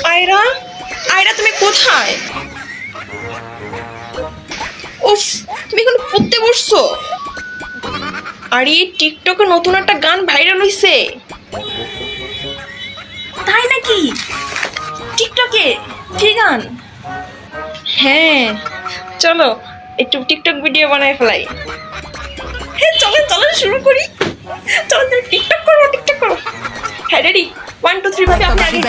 আয়রা, আয়রা তুমি কোথায়? উফ, তুমি এখন পড়তে বসছো? আর এই টিকটকে নতুন একটা গান ভাইরাল হইছে। তাই নাকি? টিকটকে কি গান? হ্যাঁ, চলো একটু টিকটক ভিডিও বানায় ফেলাই। হ্যাঁ চলেন চলেন শুরু করি। চলো তুমি টিকটক করো, টিকটক করো। হ্যাঁ রেডি, 1 2 3 ভাবে আপনি আগে।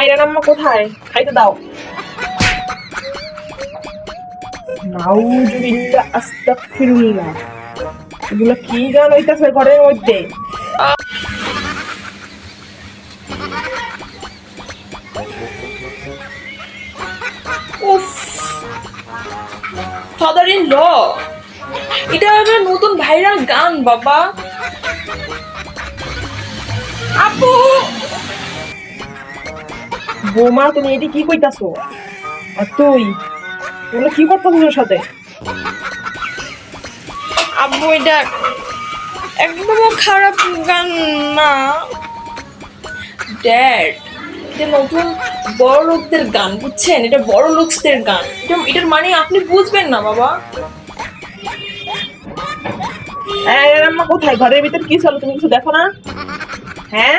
আইরান আম্মা কোথায়? খাইতে দাও। নাউজুবিল্লাহ আস্তাগফিরুল্লাহ। এগুলো কি গান হইতাছে ঘরের মধ্যে? উফ, ফাদার ইন ল, এটা একটা নতুন ভাইরাল গান বাবা। আপু, বোমা তুমি এটি কি কইতাছো? আর তুই এগুলো কি করতেছিস ওর সাথে? আব্বু এটা একদম খারাপ গান না ড্যাড, এটা নতুন বড় লোকদের গান, বুঝছেন? এটা বড় লোকদের গান, এটার মানে আপনি বুঝবেন না বাবা। আম্মা কোথায়? ঘরের ভিতর কি চলো? তুমি কিছু দেখো না? হ্যাঁ,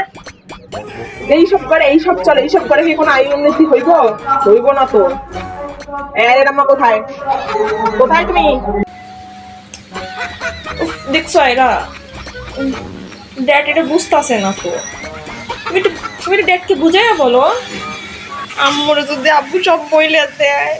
এইসব করে এইসব চলে, এইসব করে কি কোনো আয় উন্নতি হইব? হইব না তো। আম্মা কোথায়? কোথায় তুমি? দেখছো এরা ড্যাড এটা বুঝতেছে না তো। তুমি একটু ড্যাডকে বুঝাইয়া বলো। আম্মুরে যদি আব্বু সব বইলে দেয়